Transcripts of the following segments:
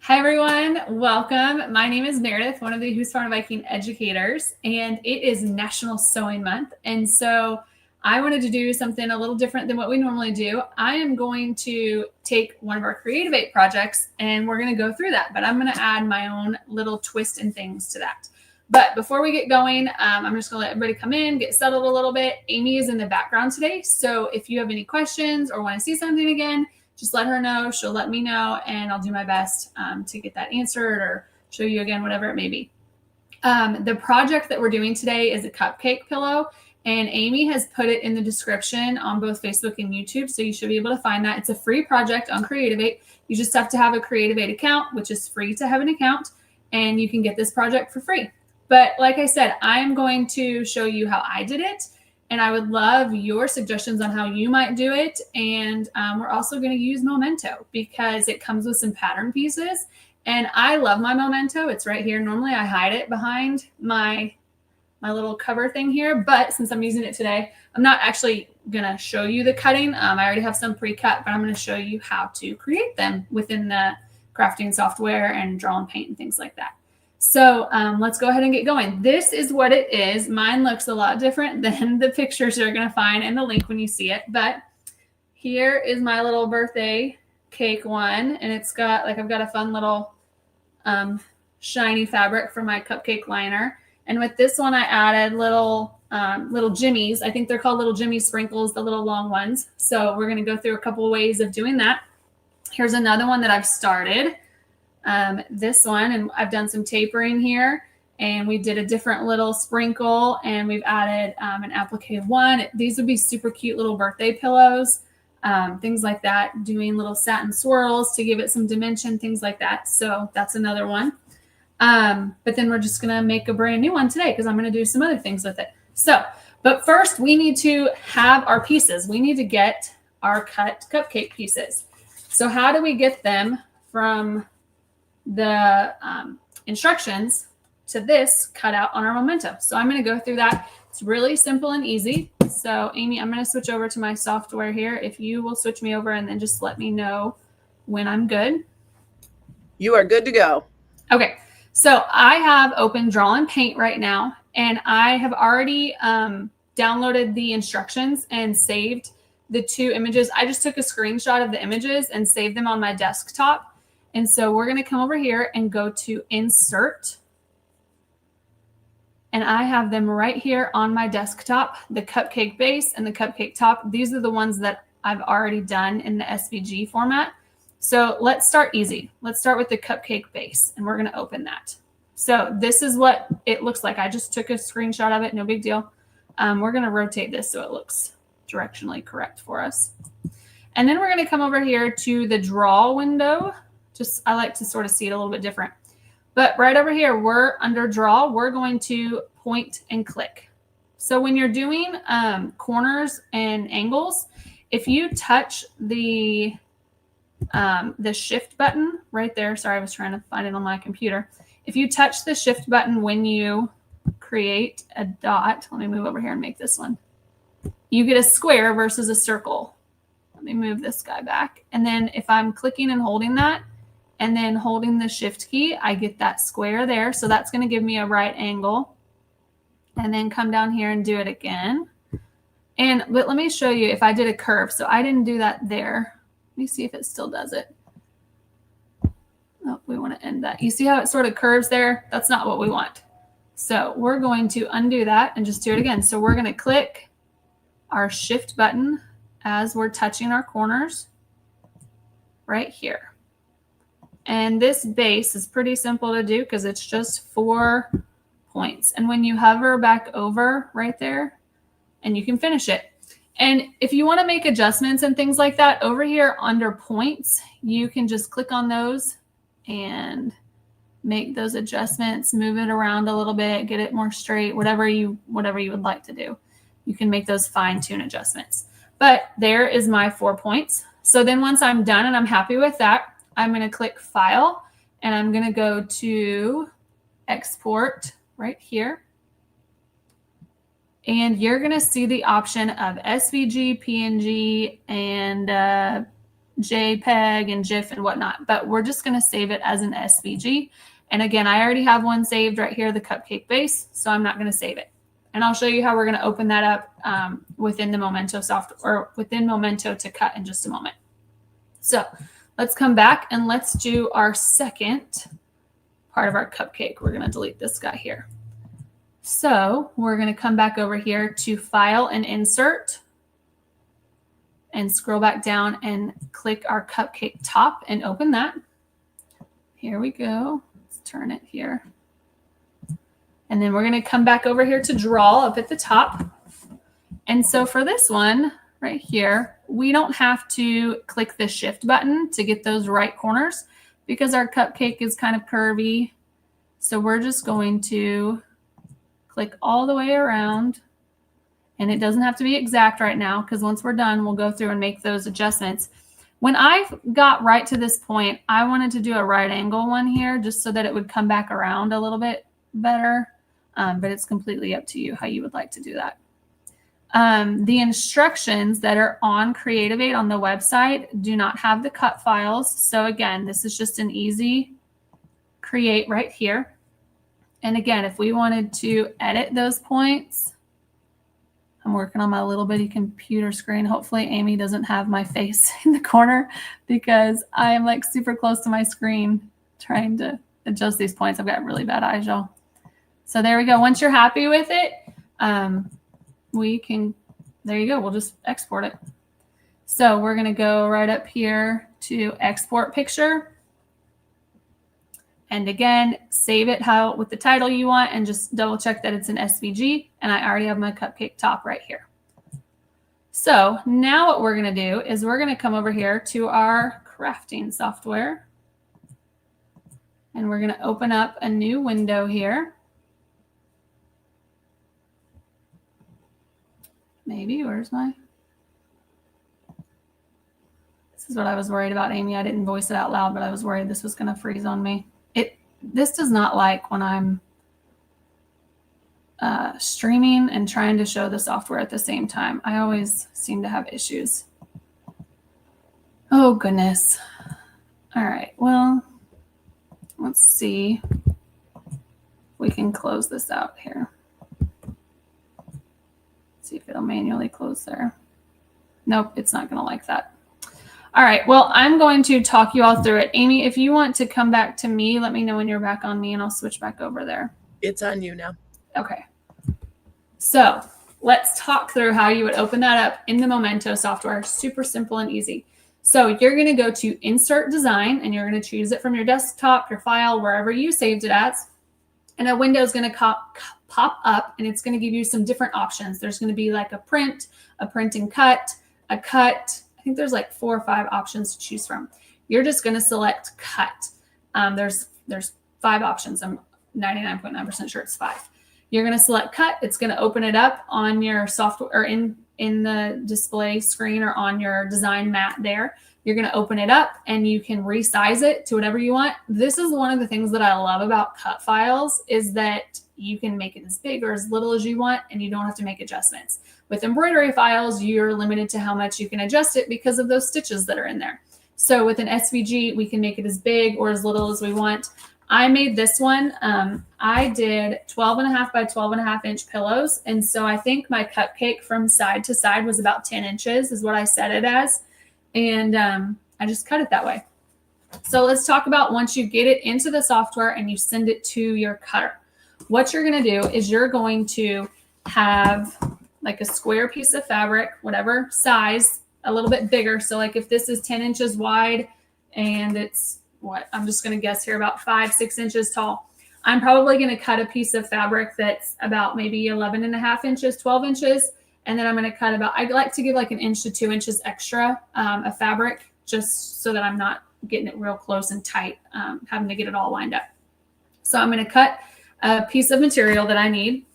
Hi, everyone. Welcome. My name is Meredith, one of the Husqvarna Viking educators, and it is National Sewing Month. And so I wanted to do something a little different than what we normally do. I am going to take one of our CREATIVATE projects and we're going to go through that, but I'm going to add my own little twist and things to that. But before we get going, I'm just going to let everybody come in, get settled a little bit. Amy is in the background today. So if you have any questions or want to see something again, just let her know. She'll let me know, and I'll do my best to get that answered or show you again, whatever it may be. The project that we're doing today is a cupcake pillow, and Amy has put it in the description on both Facebook and YouTube, so you should be able to find that. It's a free project on CREATIVATE. You just have to have a CREATIVATE account, which is free to have an account, and you can get this project for free. But like I said, I am going to show you how I did it, and I would love your suggestions on how you might do it. And we're also going to use Memento because it comes with some pattern pieces. And I love my Memento. It's right here. Normally I hide it behind my little cover thing here. But since I'm using it today, I'm not actually going to show you the cutting. I already have some pre-cut, but I'm going to show you how to create them within the crafting software and draw and paint and things like that. So let's go ahead and get going. This is what it is. Mine looks a lot different than the pictures you're going to find in the link when you see it. But here is my little birthday cake one. And it's got, like, I've got a fun little shiny fabric for my cupcake liner. And with this one, I added little jimmies. I think they're called little jimmy sprinkles, the little long ones. So we're going to go through a couple of ways of doing that. Here's another one that I've started. This one, and I've done some tapering here, and we did a different little sprinkle, and we've added an applique one. These would be super cute little birthday pillows, things like that, doing little satin swirls to give it some dimension, things like that. So that's another one. But then we're just going to make a brand new one today because I'm going to do some other things with it. So, but first we need to have our pieces. We need to get our cut cupcake pieces. So how do we get them from the instructions to this cut out on our Memento? So I'm going to go through that. It's really simple and easy. So Amy, I'm going to switch over to my software here. If you will switch me over and then just let me know when I'm good. You are good to go. Okay. So I have open Draw and Paint right now, and I have already downloaded the instructions and saved the two images. I just took a screenshot of the images and saved them on my desktop. And so we're going to come over here and go to Insert. And I have them right here on my desktop, the cupcake base and the cupcake top. These are the ones that I've already done in the SVG format. So let's start easy. Let's start with the cupcake base, and we're going to open that. So this is what it looks like. I just took a screenshot of it. No big deal. We're going to rotate this so it looks directionally correct for us. And then we're going to come over here to the draw window. I like to sort of see it a little bit different. But right over here, we're under draw. We're going to point and click. So when you're doing corners and angles, if you touch the shift button right there, sorry, I was trying to find it on my computer. If you touch the shift button when you create a dot, let me move over here and make this one. You get a square versus a circle. Let me move this guy back. And then if I'm clicking and holding that, and then holding the shift key, I get that square there. So that's going to give me a right angle. And then come down here and do it again. But let me show you if I did a curve. So I didn't do that there. Let me see if it still does it. Oh, we want to end that. You see how it sort of curves there? That's not what we want. So we're going to undo that and just do it again. So we're going to click our shift button as we're touching our corners right here. And this base is pretty simple to do because it's just 4 points. And when you hover back over right there, and you can finish it. And if you want to make adjustments and things like that, over here under points, you can just click on those and make those adjustments, move it around a little bit, get it more straight, whatever you would like to do. You can make those fine-tune adjustments. But there is my 4 points. So then once I'm done and I'm happy with that, I'm going to click File, and I'm going to go to Export right here. And you're going to see the option of SVG, PNG, and JPEG and GIF and whatnot, but we're just going to save it as an SVG. And again, I already have one saved right here, the cupcake base, so I'm not going to save it. And I'll show you how we're going to open that up within the Memento software, or within Memento to cut in just a moment. So let's come back and let's do our second part of our cupcake. We're going to delete this guy here. So we're going to come back over here to File and Insert, and scroll back down and click our cupcake top and open that. Here we go. Let's turn it here. And then we're going to come back over here to draw up at the top. And so for this one right here, we don't have to click the shift button to get those right corners because our cupcake is kind of curvy. So we're just going to click all the way around. And it doesn't have to be exact right now because once we're done, we'll go through and make those adjustments. When I got right to this point, I wanted to do a right angle one here just so that it would come back around a little bit better. But it's completely up to you how you would like to do that. The instructions that are on CREATIVATE on the website do not have the cut files. So again, this is just an easy create right here. And again, if we wanted to edit those points, I'm working on my little bitty computer screen. Hopefully Amy doesn't have my face in the corner because I am like super close to my screen trying to adjust these points. I've got really bad eyes, y'all. So there we go. Once you're happy with it, we can, there you go. We'll just export it. So we're going to go right up here to export picture. And again, save it with the title you want and just double check that it's an SVG. And I already have my cupcake top right here. So now what we're going to do is we're going to come over here to our crafting software. And we're going to open up a new window here. Maybe, where's my? This is what I was worried about, Amy. I didn't voice it out loud, but I was worried this was going to freeze on me. This does not like when I'm streaming and trying to show the software at the same time. I always seem to have issues. Oh, goodness. All right, well, let's see if we can close this out here. See if it'll manually close there. Nope, it's not going to like that. All right, well, I'm going to talk you all through it. Amy, if you want to come back to me, let me know when you're back on me and I'll switch back over there. It's on you now. Okay. So let's talk through how you would open that up in the Memento software. Super simple and easy. So you're going to go to Insert Design and you're going to choose it from your desktop, your file, wherever you saved it as. And a window is going to pop up and it's going to give you some different options. There's going to be like a print and cut, a cut. I think there's like 4 or 5 options to choose from. You're just going to select cut. There's 5 options. I'm 99.9% sure it's 5. You're going to select cut. It's going to open it up on your software or in the display screen or on your design mat there. You're going to open it up and you can resize it to whatever you want. This is one of the things that I love about cut files is that you can make it as big or as little as you want and you don't have to make adjustments. With embroidery files, you're limited to how much you can adjust it because of those stitches that are in there. So with an SVG, we can make it as big or as little as we want. I made this one. I did 12.5 by 12.5 inch pillows. And so I think my cupcake from side to side was about 10 inches is what I set it as. And I just cut it that way. So let's talk about once you get it into the software and you send it to your cutter. What you're going to do is you're going to have like a square piece of fabric, whatever size, a little bit bigger. So like if this is 10 inches wide and it's what I'm just going to guess here about 5-6 inches tall, I'm probably going to cut a piece of fabric that's about maybe 11.5 inches, 12 inches. And then I'm going to cut about, I'd like to give like 1 inch to 2 inches extra of fabric just so that I'm not getting it real close and tight, having to get it all lined up. So I'm going to cut a piece of material that I need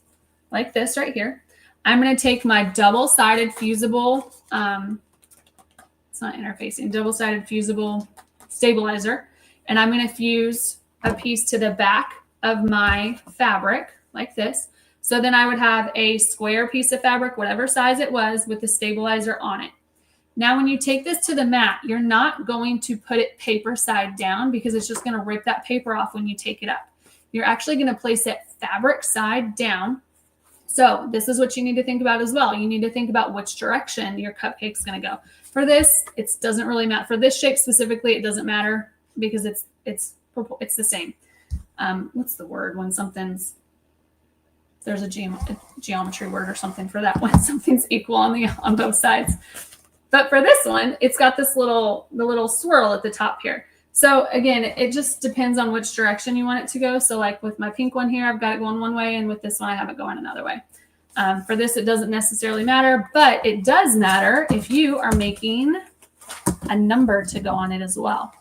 like this right here. I'm going to take my double-sided fusible, it's not interfacing, double-sided fusible stabilizer, and I'm going to fuse a piece to the back of my fabric like this. So then I would have a square piece of fabric, whatever size it was, with the stabilizer on it. Now, when you take this to the mat, you're not going to put it paper side down because it's just going to rip that paper off when you take it up. You're actually going to place it fabric side down. So this is what you need to think about as well. You need to think about which direction your cupcake's going to go. For this, it doesn't really matter. For this shape specifically, it doesn't matter because it's the same. What's the word when there's a geometry word or something for that when something's equal on both sides. But for this one, it's got the little swirl at the top here. So again, it just depends on which direction you want it to go. So like with my pink one here, I've got it going one way, and with this one, I have it going another way. For this, it doesn't necessarily matter, but it does matter if you are making a number to go on it as well.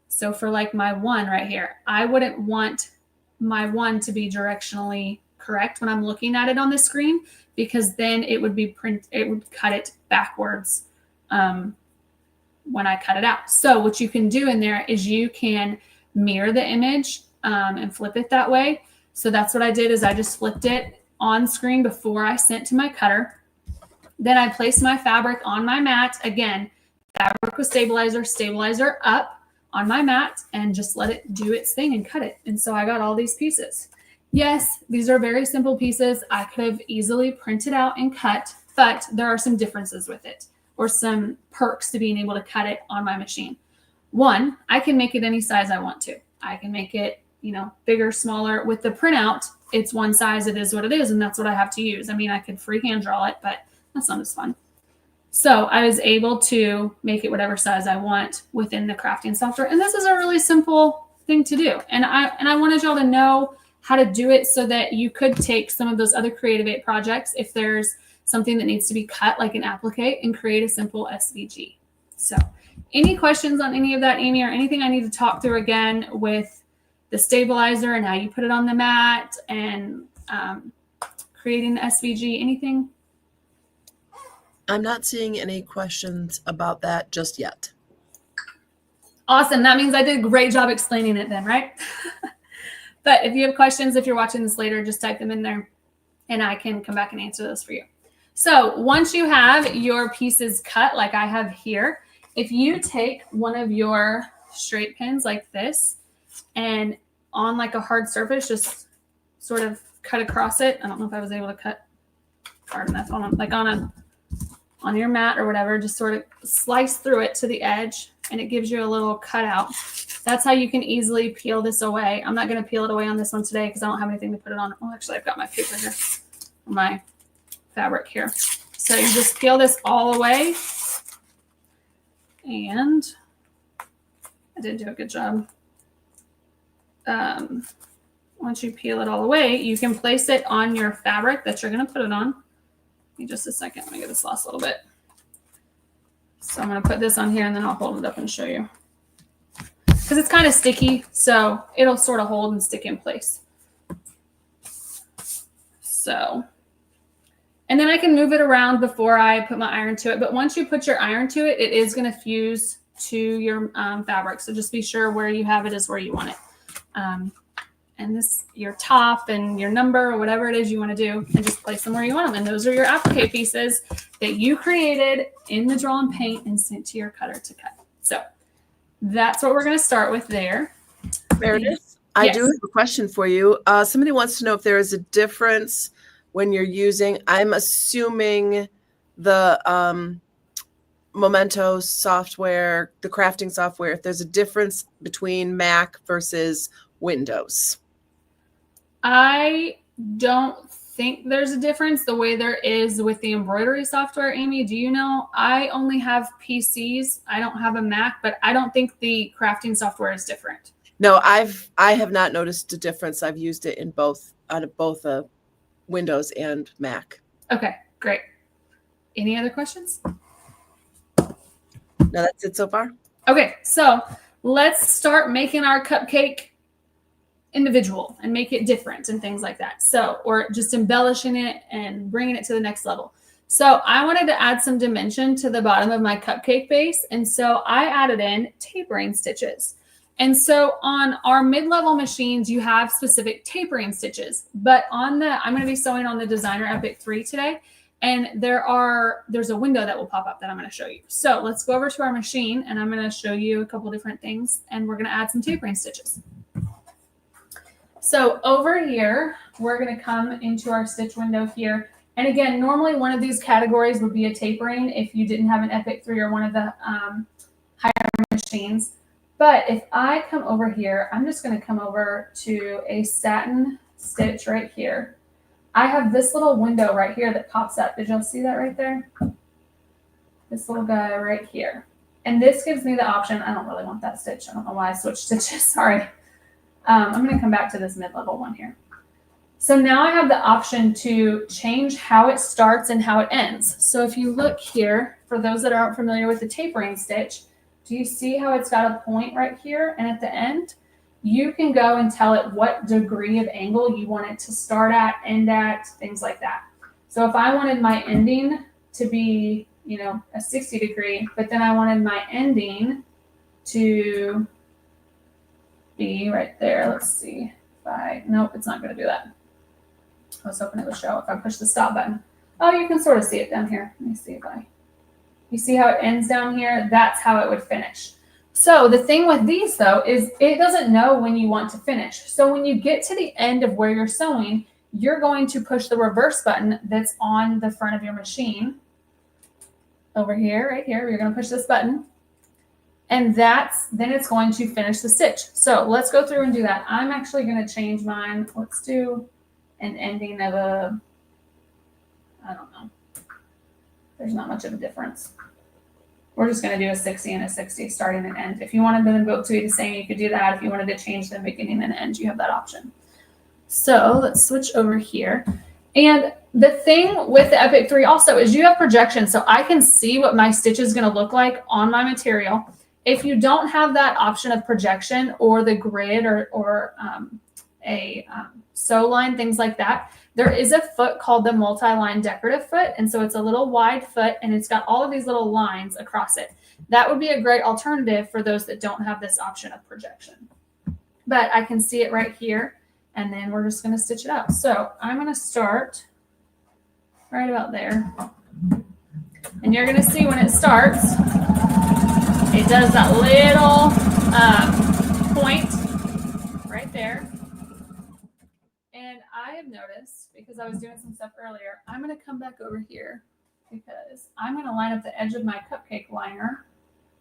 So for like my 1 right here, I wouldn't want my 1 to be directionally correct when I'm looking at it on the screen, because then it would cut it backwards when I cut it out. So what you can do in there is you can mirror the image and flip it that way. So that's what I did, is I just flipped it on screen before I sent to my cutter. Then I placed my fabric on my mat. Again, fabric with stabilizer up on my mat, and just let it do its thing and cut it. And so I got all these pieces. Yes, these are very simple pieces. I could have easily printed out and cut, but there are some differences with it, or some perks to being able to cut it on my machine. 1, I can make it any size I want to. I can make it, bigger, smaller. With the printout, it's one size, it is what it is, and that's what I have to use. I mean, I could freehand draw it, but that's not as fun. So I was able to make it whatever size I want within the crafting software. And this is a really simple thing to do. And I wanted y'all to know how to do it so that you could take some of those other CREATIVATE projects, if there's something that needs to be cut like an applique, and create a simple SVG. So any questions on any of that, Amy, or anything I need to talk through again with the stabilizer and how you put it on the mat and creating the SVG, anything? I'm not seeing any questions about that just yet. Awesome. That means I did a great job explaining it then, right? But if you have questions, if you're watching this later, just type them in there and I can come back and answer those for you. So once you have your pieces cut like I have here, if you take one of your straight pins like this and on like a hard surface, just sort of cut across it. I don't know if I was able to cut hard enough on your mat or whatever, just sort of slice through it to the edge, and it gives you a little cutout. That's how you can easily peel this away. I'm not going to peel it away on this one today because I don't have anything to put it on. Oh, actually, I've got my paper here, my fabric here. So you just peel this all away, and I didn't do a good job. Once you peel it all away, you can place it on your fabric that you're going to put it on. Give me just a second. Let me get this lost a little bit. So I'm going to put this on here, and then I'll hold it up and show you. Because it's kind of sticky, so it'll sort of hold and stick in place. So, and then I can move it around before I put my iron to it. But once you put your iron to it, it is going to fuse to your fabric. So just be sure where you have it is where you want it. And this, your top and your number or whatever it is you want to do, and just place them where you want them. And those are your applique pieces that you created in the Draw and Paint and sent to your cutter to cut. So that's what we're going to start with there. Meredith, I do have a question for you. Somebody wants to know if there is a difference when you're using, I'm assuming the Memento software, the crafting software, if there's a difference between Mac versus Windows. I don't think there's a difference the way there is with the embroidery software. Amy, do you know? I only have PCs. I don't have a Mac, but I don't think the crafting software is different. No, I have not noticed a difference. I've used it in both Windows and Mac. Okay, great. Any other questions? No, that's it so far. Okay, so let's start making our cupcake individual and make it different and things like that. So, or just embellishing it and bringing it to the next level. So I wanted to add some dimension to the bottom of my cupcake base. And so I added in tapering stitches. And so on our mid-level machines, you have specific tapering stitches, but I'm going to be sewing on the Designer Epic 3 today. And there's a window that will pop up that I'm going to show you. So let's go over to our machine and I'm going to show you a couple different things and we're going to add some tapering stitches. So over here, we're going to come into our stitch window here. And again, normally one of these categories would be a tapering if you didn't have an Applique 3 or one of the higher machines. But if I come over here, I'm just going to come over to a satin stitch right here. I have this little window right here that pops up. Did y'all see that right there? This little guy right here. And this gives me the option. I don't really want that stitch. I don't know why I switched stitches. Sorry. I'm going to come back to this mid-level one here. So now I have the option to change how it starts and how it ends. So if you look here, for those that aren't familiar with the tapering stitch, do you see how it's got a point right here? And at the end, you can go and tell it what degree of angle you want it to start at, end at, things like that. So if I wanted my ending to be, you know, a 60 degree, but then I wanted my ending to be right there. Let's see. Nope, it's not going to do that. I was hoping it would show if I push the stop button. Oh, you can sort of see it down here. Let me see if you see how it ends down here? That's how it would finish. So the thing with these though is it doesn't know when you want to finish. So when you get to the end of where you're sewing, you're going to push the reverse button that's on the front of your machine. Over here, right here, you're going to push this button. And then it's going to finish the stitch. So let's go through and do that. I'm actually going to change mine. Let's do an ending of a, I don't know. There's not much of a difference. We're just going to do a 60 and a 60 starting and end. If you wanted them both to be the same, you could do that. If you wanted to change the beginning and end, you have that option. So let's switch over here. And the thing with the Applique 3 also is you have projection. So I can see what my stitch is going to look like on my material. If you don't have that option of projection or the grid or a sew line, things like that, there is a foot called the multi-line decorative foot. And so it's a little wide foot and it's got all of these little lines across it. That would be a great alternative for those that don't have this option of projection. But I can see it right here and then we're just going to stitch it out. So I'm going to start right about there. And you're going to see when it starts, it does that little point right there. And I have noticed, because I was doing some stuff earlier, I'm going to come back over here because I'm going to line up the edge of my cupcake liner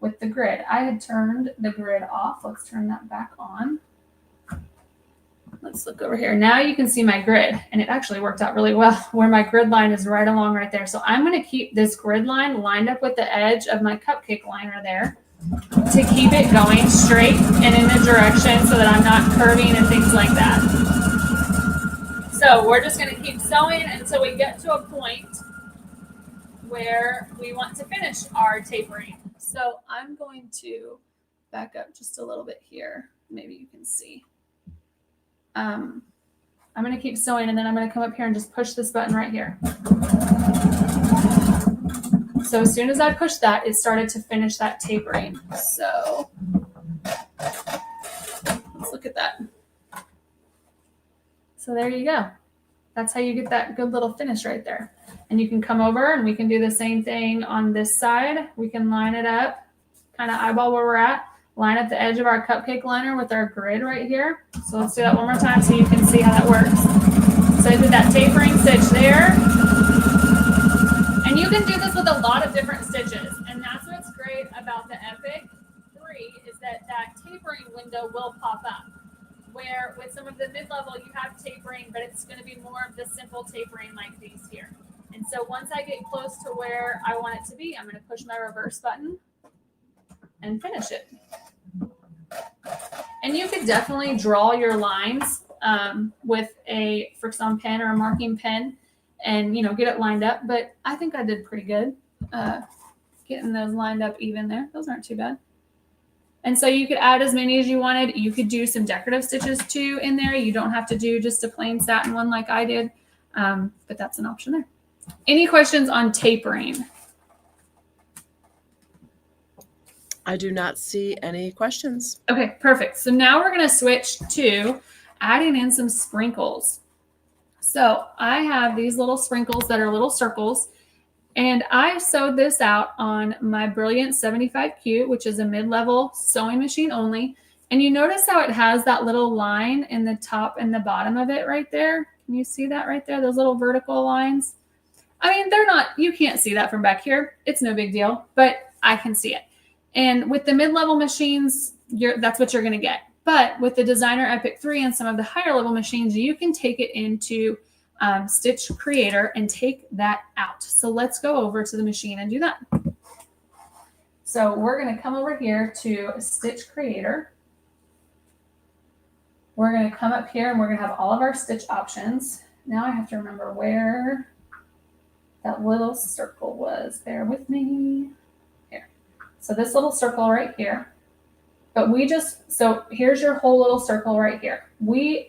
with the grid. I had turned the grid off. Let's turn that back on. Let's look over here. Now you can see my grid, and it actually worked out really well where my grid line is right along right there. So I'm going to keep this grid line lined up with the edge of my cupcake liner there to keep it going straight and in the direction so that I'm not curving and things like that. So we're just going to keep sewing until we get to a point where we want to finish our tapering. So I'm going to back up just a little bit here. Maybe you can see. I'm going to keep sewing and then I'm going to come up here and just push this button right here. So as soon as I pushed that, it started to finish that tapering. So let's look at that. So there you go. That's how you get that good little finish right there. And you can come over and we can do the same thing on this side. We can line it up, kind of eyeball where we're at, line up the edge of our cupcake liner with our grid right here. So let's do that one more time so you can see how that works. So I did that tapering stitch there. And you can do this with a lot of different stitches. And that's what's great about the Applique 3 is that that tapering window will pop up. Where with some of the mid-level, you have tapering, but it's going to be more of the simple tapering like these here. And so once I get close to where I want it to be, I'm going to push my reverse button and finish it. And you could definitely draw your lines with a Frixion pen or a marking pen and, you know, get it lined up. But I think I did pretty good getting those lined up even there. Those aren't too bad. And so you could add as many as you wanted. You could do some decorative stitches too in there. You don't have to do just a plain satin one like I did, but that's an option there. Any questions on tapering? I do not see any questions. Okay, perfect. So now we're going to switch to adding in some sprinkles. So I have these little sprinkles that are little circles, and I sewed this out on my Brilliant 75Q, which is a mid-level sewing machine only. And you notice how it has that little line in the top and the bottom of it right there? Can you see that right there? Those little vertical lines? I mean, they're not, you can't see that from back here. It's no big deal, but I can see it. And with the mid-level machines, that's what you're going to get. But with the Designer Epic 3 and some of the higher level machines, you can take it into Stitch Creator and take that out. So let's go over to the machine and do that. So we're going to come over here to Stitch Creator. We're going to come up here and we're going to have all of our stitch options. Now I have to remember where that little circle was. Bear with me. Here. So this little circle right here. But so here's your whole little circle right here.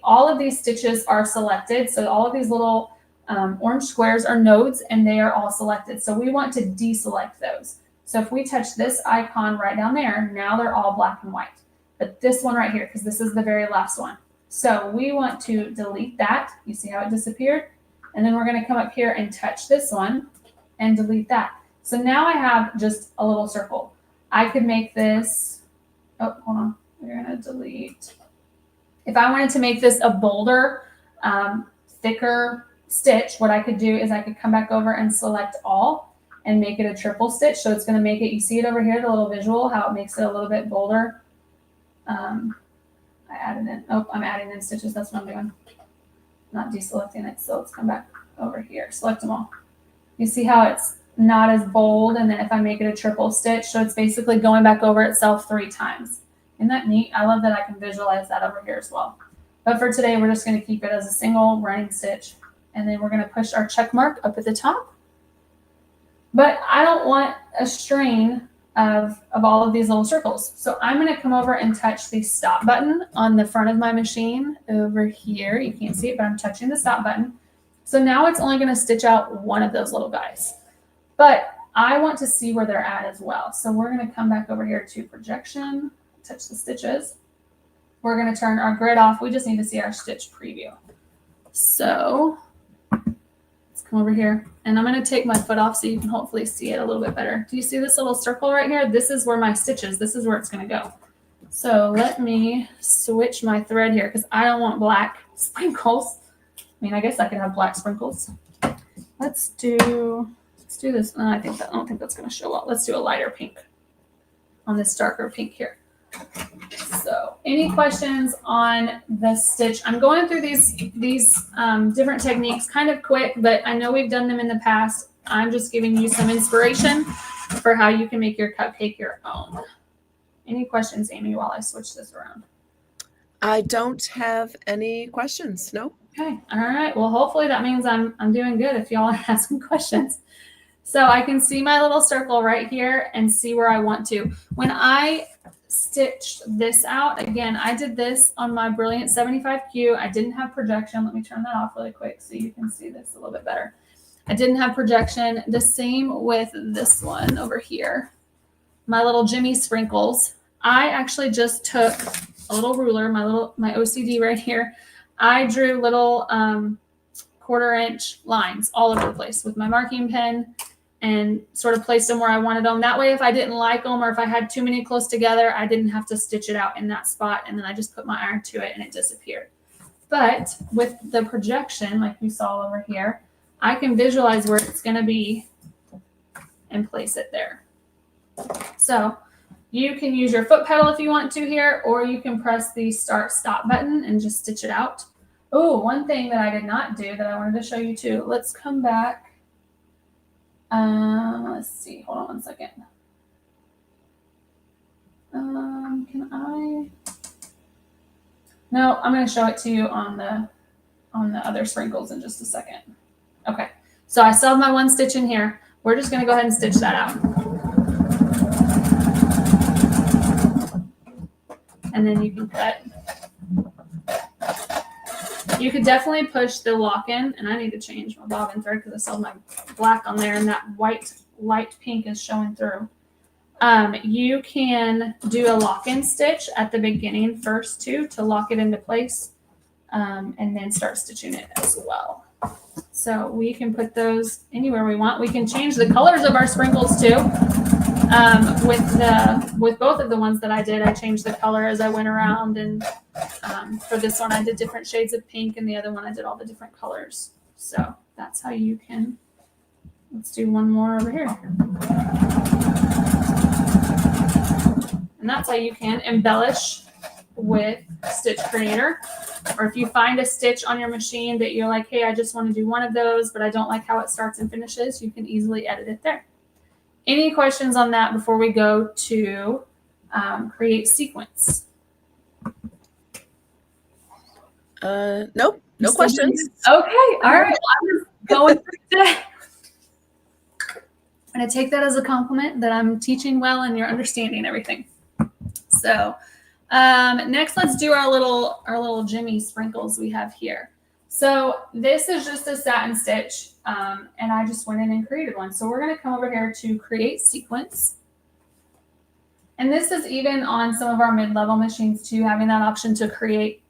All of these stitches are selected. So all of these little orange squares are nodes and they are all selected. So we want to deselect those. So if we touch this icon right down there, now they're all black and white. But this one right here, because this is the very last one. So we want to delete that. You see how it disappeared? And then we're going to come up here and touch this one and delete that. So now I have just a little circle. I could make this, oh, hold on. We're going to delete. If I wanted to make this a bolder, thicker stitch, what I could do is I could come back over and select all and make it a triple stitch. So it's going to make it, you see it over here, the little visual, how it makes it a little bit bolder. I'm adding in stitches. That's what I'm doing. Not deselecting it. So let's come back over here. Select them all. You see how it's not as bold. And then if I make it a triple stitch, so it's basically going back over itself 3 times. Isn't that neat? I love that I can visualize that over here as well. But for today, we're just going to keep it as a single running stitch. And then we're going to push our check mark up at the top. But I don't want a strain of all of these little circles. So I'm going to come over and touch the stop button on the front of my machine over here. You can't see it, but I'm touching the stop button. So now it's only going to stitch out one of those little guys. But I want to see where they're at as well. So we're going to come back over here to projection, touch the stitches. We're going to turn our grid off. We just need to see our stitch preview. So let's come over here. And I'm going to take my foot off so you can hopefully see it a little bit better. Do you see this little circle right here? This is where my stitch is. This is where it's going to go. So let me switch my thread here because I don't want black sprinkles. I mean, I guess I could have black sprinkles. Let's do this. I don't think that's going to show well. Let's do a lighter pink on this darker pink here. So any questions on the stitch? I'm going through these different techniques kind of quick, but I know we've done them in the past. I'm just giving you some inspiration for how you can make your cupcake your own. Any questions, Amy, while I switch this around? I don't have any questions. No. Okay. All right. Well, hopefully that means I'm doing good if y'all are asking questions. So I can see my little circle right here and see where I want to. When I stitched this out, again, I did this on my Brilliant 75Q. I didn't have projection. Let me turn that off really quick so you can see this a little bit better. I didn't have projection. The same with this one over here. My little Jimmy Sprinkles. I actually just took a little ruler, my OCD right here. I drew little 1/4 inch lines all over the place with my marking pen and sort of placed them where I wanted them. That way, if I didn't like them or if I had too many close together, I didn't have to stitch it out in that spot. And then I just put my iron to it and it disappeared. But with the projection, like you saw over here, I can visualize where it's going to be and place it there. So you can use your foot pedal if you want to here, or you can press the start stop button and just stitch it out. Oh, one thing that I did not do that I wanted to show you too. Let's come back. Let's see. Hold on one second. Can I? No, I'm going to show it to you on the other sprinkles in just a second. Okay. So I still have my one stitch in here. We're just going to go ahead and stitch that out. And then you can cut. You could definitely push the lock-in, and I need to change my bobbin thread because I still have my black on there and that white light pink is showing through. You can do a lock-in stitch at the beginning first too to lock it into place, and then start stitching it as well. So we can put those anywhere we want. We can change the colors of our sprinkles too. With both of the ones that I did, I changed the color as I went around, and for this one I did different shades of pink, and the other one I did all the different colors. So that's how you can. Let's do one more over here. And that's how you can embellish with Stitch Creator. Or if you find a stitch on your machine that you're like, hey, I just want to do one of those, but I don't like how it starts and finishes, you can easily edit it there. Any questions on that before we go to create sequence? Nope, no questions. Okay, all right. I'm just going through today. I'm going to take that as a compliment that I'm teaching well and you're understanding everything. So next, let's do our little Jimmy sprinkles we have here. So this is just a satin stitch, and I just went in and created one. So we're going to come over here to create sequence. And this is even on some of our mid-level machines too, having that option to create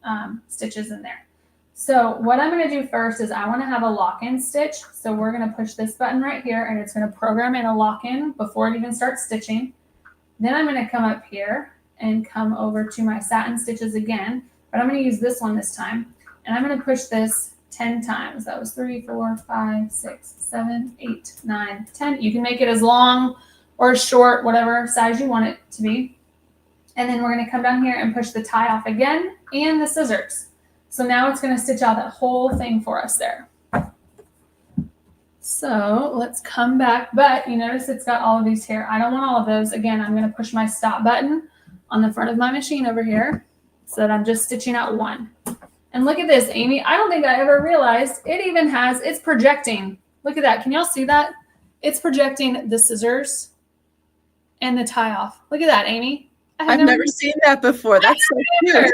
stitches in there. So what I'm going to do first is I want to have a lock-in stitch. So we're going to push this button right here, and it's going to program in a lock-in before it even starts stitching. Then I'm going to come up here and come over to my satin stitches again, but I'm going to use this one this time. And I'm going to push this 10 times. That was 3, 4, 5, 6, 7, 8, 9, 10. You can make it as long or short, whatever size you want it to be. And then we're going to come down here and push the tie off again and the scissors. So now it's going to stitch out that whole thing for us there. So let's come back, but you notice it's got all of these here. I don't want all of those. Again, I'm going to push my stop button on the front of my machine over here so that I'm just stitching out one. And look at this, Amy. I don't think I ever realized it even has, it's projecting. Look at that. Can y'all see that? It's projecting the scissors and the tie off. Look at that, Amy. I've never seen that before. That's so cute.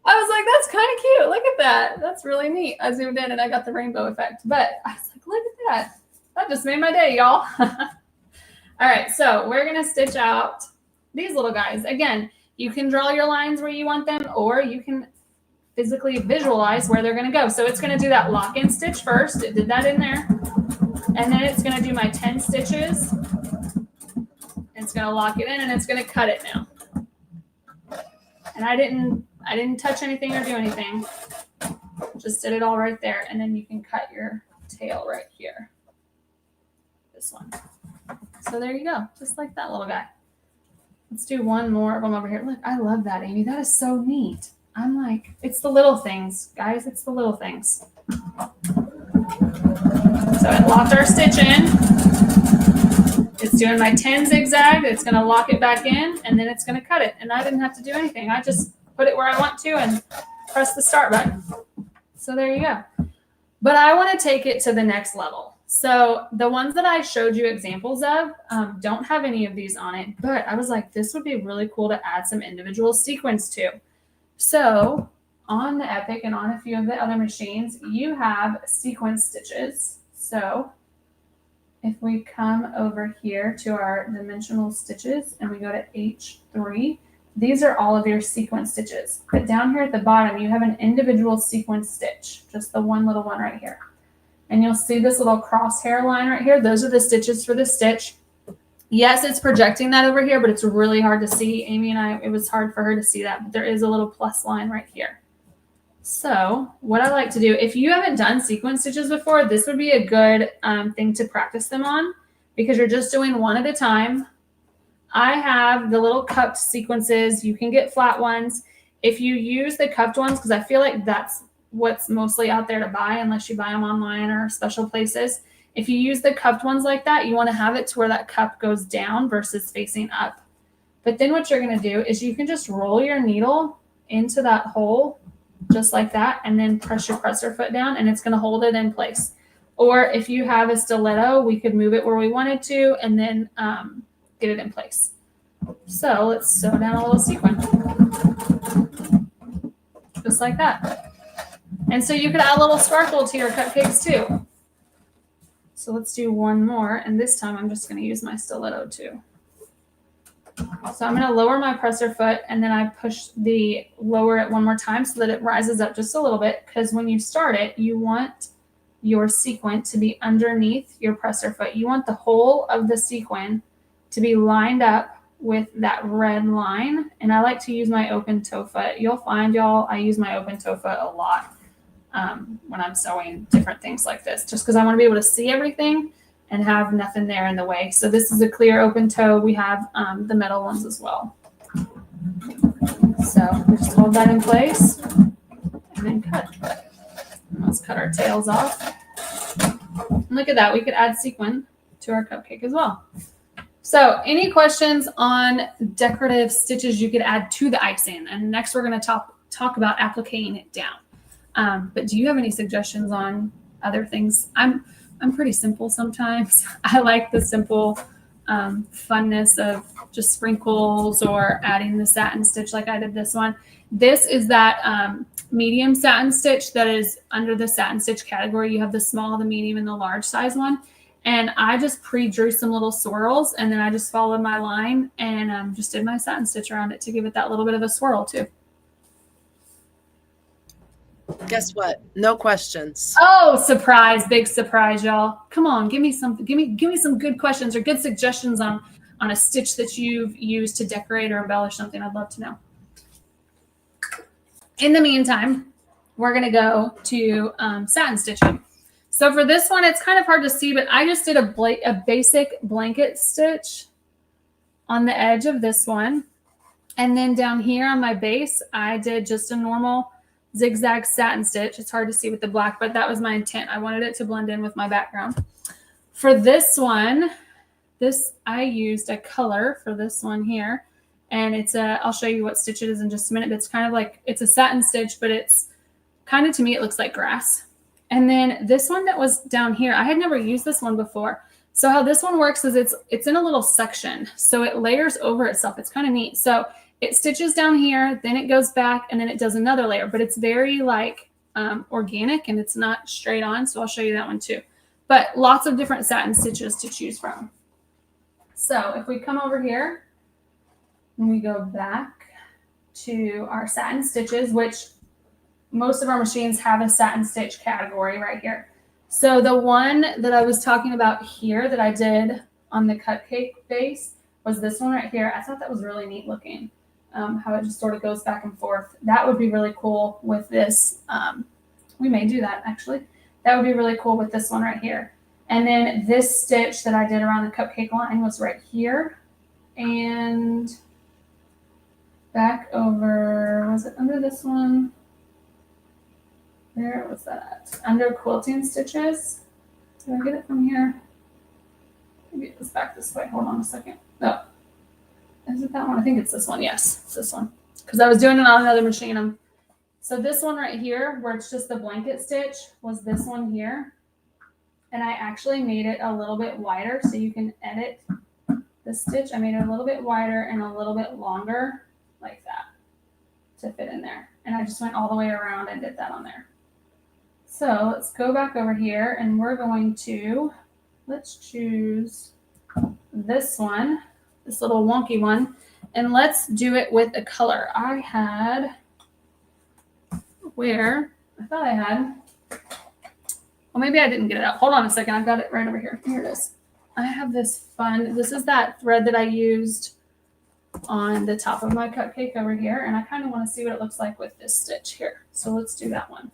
I was like, that's kind of cute. Look at that. That's really neat. I zoomed in and I got the rainbow effect. But I was like, look at that. That just made my day, y'all. All right, so we're going to stitch out these little guys. Again, you can draw your lines where you want them, or you can physically visualize where they're going to go. So it's going to do that lock-in stitch first. It did that in there. And then it's going to do my 10 stitches. It's going to lock it in, and it's going to cut it now. And I didn't touch anything or do anything. Just did it all right there. And then you can cut your tail right here. This one. So there you go. Just like that little guy. Let's do one more of them over here. Look, I love that, Amy. That is so neat. I'm like, it's the little things, guys. It's the little things. So it locked our stitch in. It's doing my 10 zigzag. It's going to lock it back in, and then it's going to cut it. And I didn't have to do anything. I just put it where I want to and press the start button. So there you go. But I want to take it to the next level. So the ones that I showed you examples of don't have any of these on it, but I was like, this would be really cool to add some individual sequins to. So on the Applique and on a few of the other machines, you have sequence stitches. So if we come over here to our dimensional stitches and we go to H3, these are all of your sequence stitches. But down here at the bottom, you have an individual sequence stitch, just the one little one right here. And you'll see this little crosshair line right here. Those are the stitches for the stitch. Yes, it's projecting that over here, but it's really hard to see. Amy and I, it was hard for her to see that, but there is a little plus line right here. So what I like to do, if you haven't done sequence stitches before, this would be a good thing to practice them on, because you're just doing one at a time. I have the little cupped sequences. You can get flat ones. If you use the cupped ones, because I feel like that's what's mostly out there to buy, unless you buy them online or special places. If you use the cupped ones like that, you want to have it to where that cup goes down versus facing up. But then what you're going to do is you can just roll your needle into that hole just like that, and then press your presser foot down, and it's going to hold it in place. Or if you have a stiletto, we could move it where we wanted to and then get it in place. So let's sew down a little sequin. Just like that. And so you could add a little sparkle to your cupcakes too. So let's do one more, and this time I'm just going to use my stiletto too. So I'm going to lower my presser foot, and then I push the lower it one more time so that it rises up just a little bit, because when you start it, you want your sequin to be underneath your presser foot. You want the whole of the sequin to be lined up with that red line. And I like to use my open toe foot. You'll find, y'all, I use my open toe foot a lot when I'm sewing different things like this, just because I want to be able to see everything and have nothing there in the way. So this is a clear open toe. We have the metal ones as well. So we just hold that in place and then cut. Let's cut our tails off. And look at that. We could add sequin to our cupcake as well. So any questions on decorative stitches you could add to the icing? And next we're going to talk about appliquing it down. But do you have any suggestions on other things? I'm pretty simple sometimes. I like the simple funness of just sprinkles or adding the satin stitch like I did this one. This is that medium satin stitch that is under the satin stitch category. You have the small, the medium, and the large size one. And I just pre-drew some little swirls, and then I just followed my line and just did my satin stitch around it to give it that little bit of a swirl too. Guess what? No questions. Oh, surprise, big surprise, y'all. Come on, give me some good questions or good suggestions on a stitch that you've used to decorate or embellish something. I'd love to know. In the meantime, we're going to go to satin stitching. So for this one, it's kind of hard to see, but I just did a basic blanket stitch on the edge of this one. And then down here on my base, I did just a normal zigzag satin stitch. It's hard to see with the black, but that was my intent. I wanted it to blend in with my background. For this one, I used a color for this one here. And I'll show you what stitch it is in just a minute. But it's kind of like, it's a satin stitch, but it's kind of, to me, it looks like grass. And then this one that was down here, I had never used this one before. So how this one works is it's in a little section. So it layers over itself. It's kind of neat. So it stitches down here, then it goes back, and then it does another layer. But it's very like organic, and it's not straight on. So I'll show you that one too. But lots of different satin stitches to choose from. So if we come over here and we go back to our satin stitches, which most of our machines have a satin stitch category right here. So the one that I was talking about here that I did on the cupcake base was this one right here. I thought that was really neat looking, how it just sort of goes back and forth. That would be really cool with this. We may do that actually. That would be really cool with this one right here. And then this stitch that I did around the cupcake line was right here. And back over, was it under this one? Where was that? Under quilting stitches. Did I get it from here? Maybe it was back this way. Hold on a second. No. Is it that one? I think it's this one. Yes, it's this one. Because I was doing it on another machine. So this one right here, where it's just the blanket stitch, was this one here. And I actually made it a little bit wider so you can edit the stitch. I made it a little bit wider and a little bit longer like that to fit in there. And I just went all the way around and did that on there. So let's go back over here and we're going to, let's choose this one, this little wonky one, and let's do it with a color. I had, where, I thought I had, well, maybe I didn't get it out. Hold on a second. I've got it right over here. Here it is. I have this fun, this is that thread that I used on the top of my cupcake over here. And I kind of want to see what it looks like with this stitch here. So let's do that one.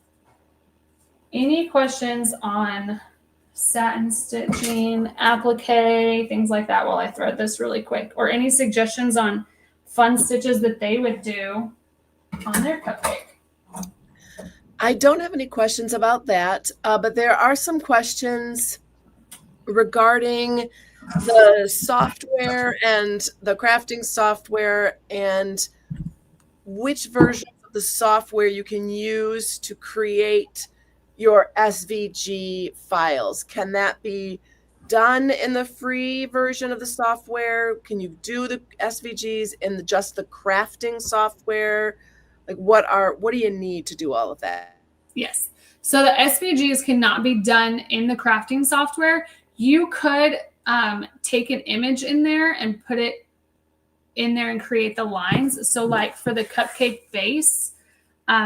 Any questions on satin stitching, applique, things like that while I thread this really quick? Or any suggestions on fun stitches that they would do on their cupcake? I don't have any questions about that, but there are some questions regarding the software and the crafting software and which version of the software you can use to create your SVG files. Can that be done in the free version of the software? Can you do the SVGs in just the crafting software? Like what do you need to do all of that? Yes. So the SVGs cannot be done in the crafting software. You could take an image in there and put it in there and create the lines. So like for the cupcake base,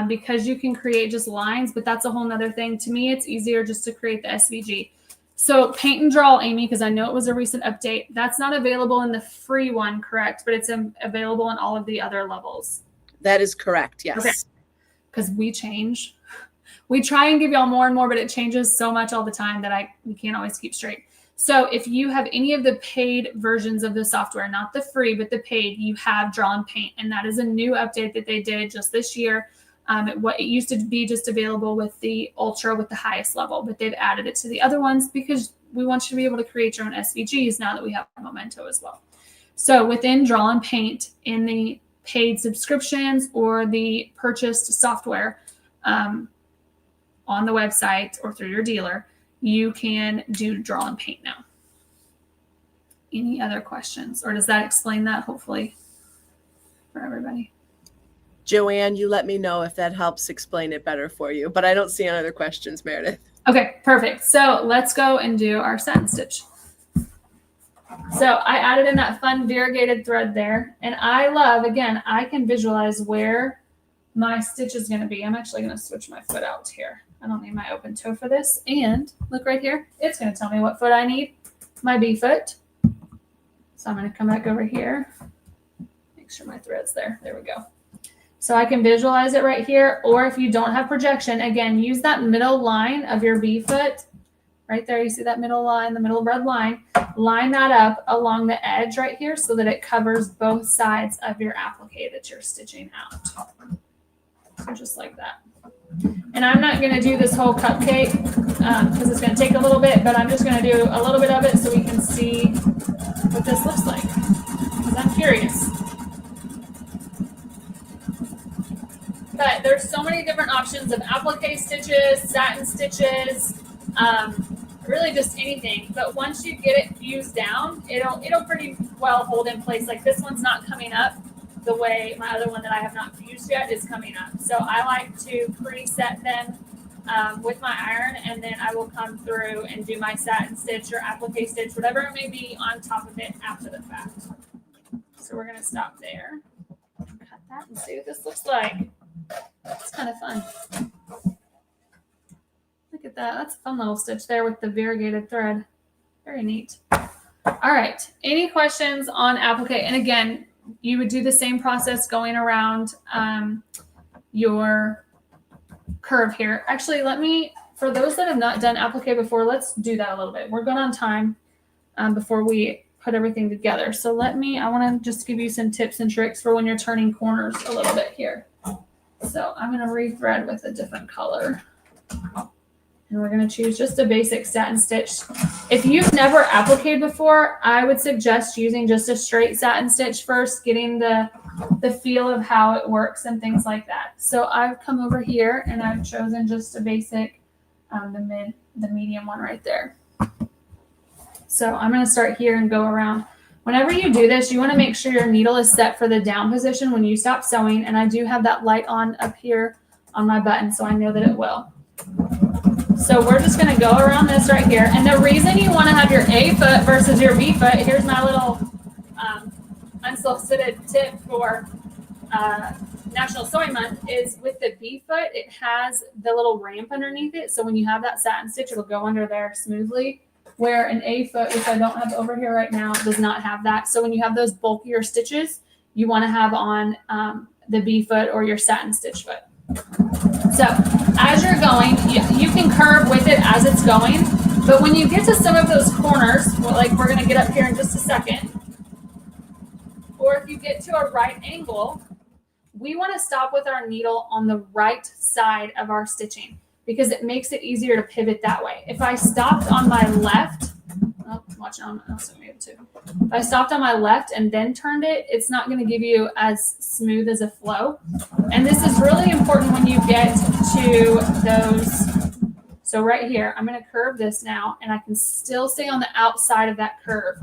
because you can create just lines, but that's a whole nother thing. To me, it's easier just to create the SVG. So Paint and Draw, Amy, because I know it was a recent update, that's not available in the free one, correct? But it's available in all of the other levels. That is correct, yes. Okay. Because we change. We try and give y'all more and more, but it changes so much all the time that we can't always keep straight. So if you have any of the paid versions of the software, not the free, but the paid, you have Draw and Paint. And that is a new update that they did just this year. It used to be just available with the Ultra with the highest level, but they've added it to the other ones because we want you to be able to create your own SVGs now that we have Memento as well. So within Draw and Paint, in the paid subscriptions or the purchased software on the website or through your dealer, you can do Draw and Paint now. Any other questions? Or does that explain that, hopefully, for everybody? Joanne, you let me know if that helps explain it better for you, but I don't see any other questions, Meredith. Okay, perfect. So let's go and do our satin stitch. So I added in that fun variegated thread there, and I love, again, I can visualize where my stitch is going to be. I'm actually going to switch my foot out here. I don't need my open toe for this. And look right here, it's going to tell me what foot I need, my B foot. So I'm going to come back over here, make sure my thread's there. There we go. So I can visualize it right here, or if you don't have projection, again, use that middle line of your B foot. Right there, you see that middle line, the middle red line. Line that up along the edge right here so that it covers both sides of your applique that you're stitching out. So just like that. And I'm not going to do this whole cupcake because it's going to take a little bit, but I'm just going to do a little bit of it so we can see what this looks like, because I'm curious. But there's so many different options of applique stitches, satin stitches, really just anything. But once you get it fused down, it'll pretty well hold in place. Like this one's not coming up the way my other one that I have not fused yet is coming up. So I like to preset them with my iron, and then I will come through and do my satin stitch or applique stitch, whatever it may be, on top of it after the fact. So we're going to stop there, cut that, and see what this looks like. It's kind of fun. Look at that. That's a fun little stitch there with the variegated thread. Very neat. All right. Any questions on applique? And again, you would do the same process going around your curve here. Actually, for those that have not done applique before, let's do that a little bit. We're good on time before we put everything together. So I want to just give you some tips and tricks for when you're turning corners a little bit here. So I'm going to rethread with a different color. And we're going to choose just a basic satin stitch. If you've never appliqued before, I would suggest using just a straight satin stitch first, getting the feel of how it works and things like that. So I've come over here and I've chosen just a basic, the medium one right there. So I'm going to start here and go around. Whenever you do this, you want to make sure your needle is set for the down position when you stop sewing. And I do have that light on up here on my button, so I know that it will. So we're just going to go around this right here. And the reason you want to have your A foot versus your B foot, here's my little unsolicited tip for National Sewing Month, is with the B foot, it has the little ramp underneath it. So when you have that satin stitch, it'll go under there smoothly. Where an A foot, which I don't have over here right now, does not have that. So when you have those bulkier stitches, you want to have on the B foot or your satin stitch foot. So as you're going, you can curve with it as it's going. But when you get to some of those corners, like we're going to get up here in just a second, or if you get to a right angle, we want to stop with our needle on the right side of our stitching, because it makes it easier to pivot that way. If I stopped on my left, watch it on, if I stopped on my left and then turned it, it's not going to give you as smooth as a flow. And this is really important when you get to those. So right here, I'm going to curve this now, and I can still stay on the outside of that curve.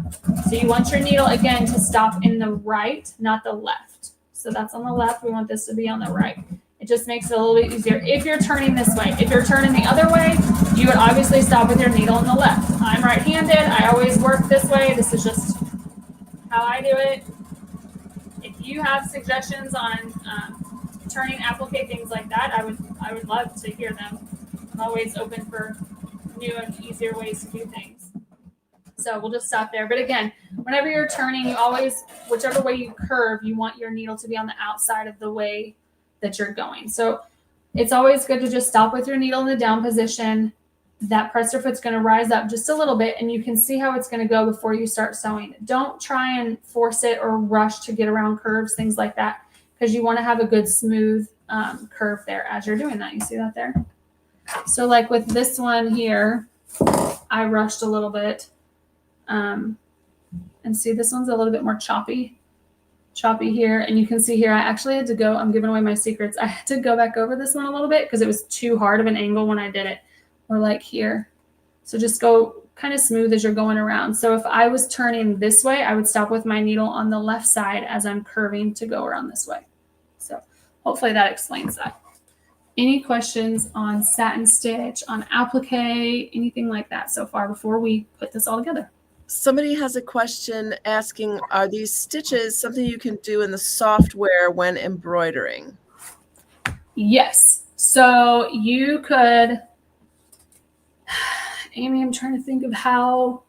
So you want your needle, again, to stop in the right, not the left. So that's on the left. We want this to be on the right. It just makes it a little bit easier if you're turning this way. If you're turning the other way, you would obviously stop with your needle on the left. I'm right-handed. I always work this way. This is just how I do it. If you have suggestions on turning applique, things like that, I would love to hear them. I'm always open for new and easier ways to do things. So we'll just stop there. But again, whenever you're turning, you always, whichever way you curve, you want your needle to be on the outside of the way that you're going. So it's always good to just stop with your needle in the down position. That presser foot's going to rise up just a little bit, and you can see how it's going to go before you start sewing. Don't try and force it or rush to get around curves, things like that, because you want to have a good smooth curve there as you're doing that. You see that there? So like with this one here, I rushed a little bit. And see, this one's a little bit more choppy here. And you can see here, I actually had to go, I'm giving away my secrets. I had to go back over this one a little bit because it was too hard of an angle when I did it. Or like here. So just go kind of smooth as you're going around. So if I was turning this way, I would stop with my needle on the left side as I'm curving to go around this way. So hopefully that explains that. Any questions on satin stitch, on applique, anything like that so far before we put this all together? Somebody has a question asking, are these stitches something you can do in the software when embroidering? It So you could, Amy, I'm trying to think of how,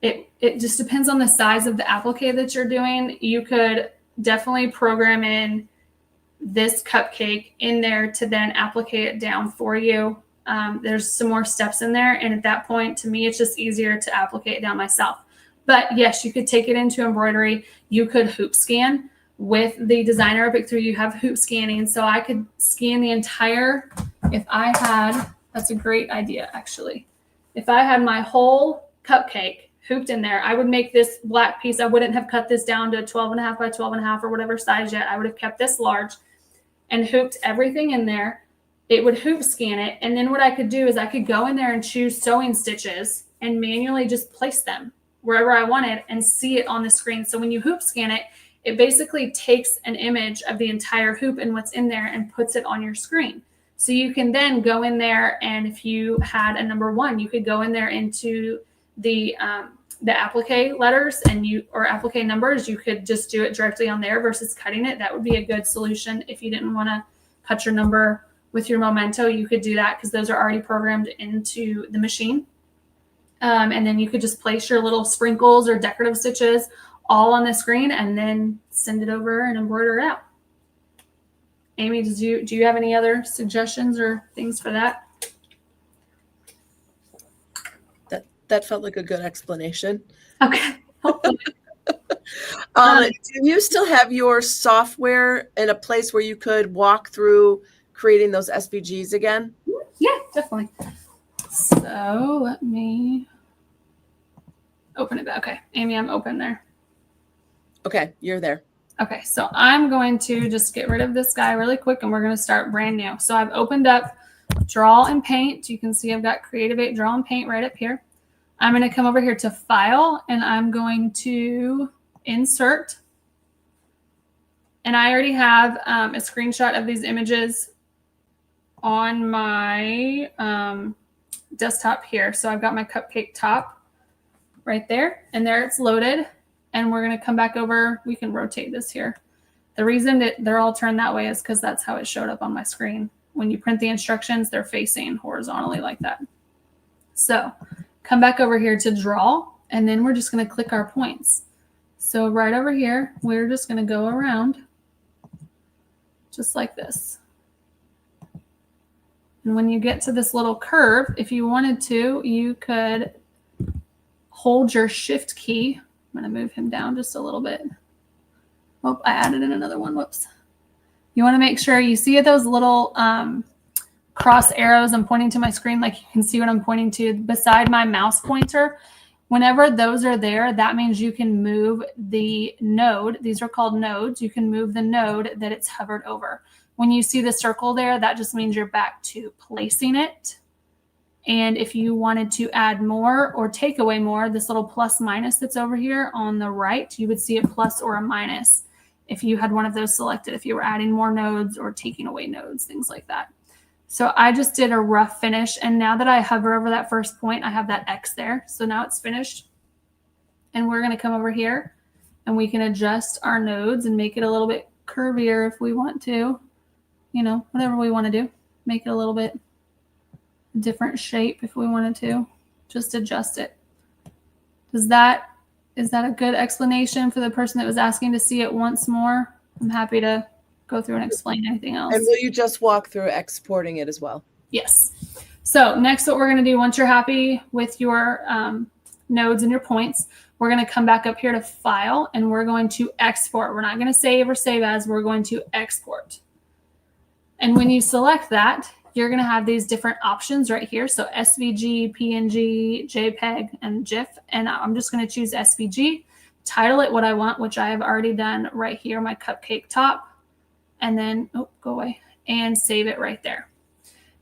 it just depends on the size of the applique that you're doing. You could definitely program in this cupcake in there to then applique it down for you. There's some more steps in there. And at that point, to me, it's just easier to applique it down myself. But yes, you could take it into embroidery. You could hoop scan with the designer Applique 3. You have hoop scanning. So I could scan the entire, if I had, that's a great idea, actually. If I had my whole cupcake hooped in there, I would make this black piece. I wouldn't have cut this down to 12.5 by 12.5 or whatever size yet. I would have kept this large and hooped everything in there. It would hoop scan it. And then what I could do is I could go in there and choose sewing stitches and manually just place them wherever I wanted and see it on the screen. So when you hoop scan it, it basically takes an image of the entire hoop and what's in there and puts it on your screen. So you can then go in there, and if you had a number 1, you could go in there into the applique letters or applique numbers. You could just do it directly on there versus cutting it. That would be a good solution. If you didn't want to cut your number with your memento, you could do that because those are already programmed into the machine. And then you could just place your little sprinkles or decorative stitches all on the screen and then send it over and embroider it out. Amy, do you have any other suggestions or things for that? That felt like a good explanation. Okay. Do you still have your software in a place where you could walk through creating those SVGs again? Yeah, definitely. So let me open it back. Okay, Amy, I'm open there. Okay, you're there. Okay, so I'm going to just get rid of this guy really quick and we're going to start brand new. So I've opened up Draw and Paint. You can see I've got CREATIVATE Draw and Paint right up here. I'm going to come over here to File and I'm going to Insert. And I already have a screenshot of these images on my desktop here. So I've got my cupcake top right there, and there it's loaded. And we're going to come back over. We can rotate this here. The reason that they're all turned that way is because that's how it showed up on my screen. When you print the instructions, they're facing horizontally like that. So come back over here to Draw, and then we're just going to click our points. So right over here, we're just going to go around just like this. And when you get to this little curve, if you wanted to, you could hold your Shift key. I'm going to move him down just a little bit. Oh, I added in another one. Whoops. You want to make sure you see those little cross arrows. I'm pointing to my screen like you can see what I'm pointing to beside my mouse pointer. Whenever those are there, that means you can move the node. These are called nodes. You can move the node that it's hovered over. When you see the circle there, that just means you're back to placing it. And if you wanted to add more or take away more, this little plus minus that's over here on the right, you would see a plus or a minus if you had one of those selected, if you were adding more nodes or taking away nodes, things like that. So I just did a rough finish. And now that I hover over that first point, I have that X there. So now it's finished. And we're going to come over here and we can adjust our nodes and make it a little bit curvier if we want to, you know, whatever we want to do, make it a little bit different shape if we wanted to, just adjust it. Is that a good explanation for the person that was asking to see it once more? I'm happy to go through and explain anything else. And will you just walk through exporting it as well? Yes. So next, what we're going to do, once you're happy with your nodes and your points, we're going to come back up here to File, and we're going to export. We're not going to save or save as, we're going to export. And when you select that, you're going to have these different options right here. So SVG, PNG, JPEG, and GIF. And I'm just going to choose SVG, title it what I want, which I have already done right here, my cupcake top. And then, oh, go away, and save it right there.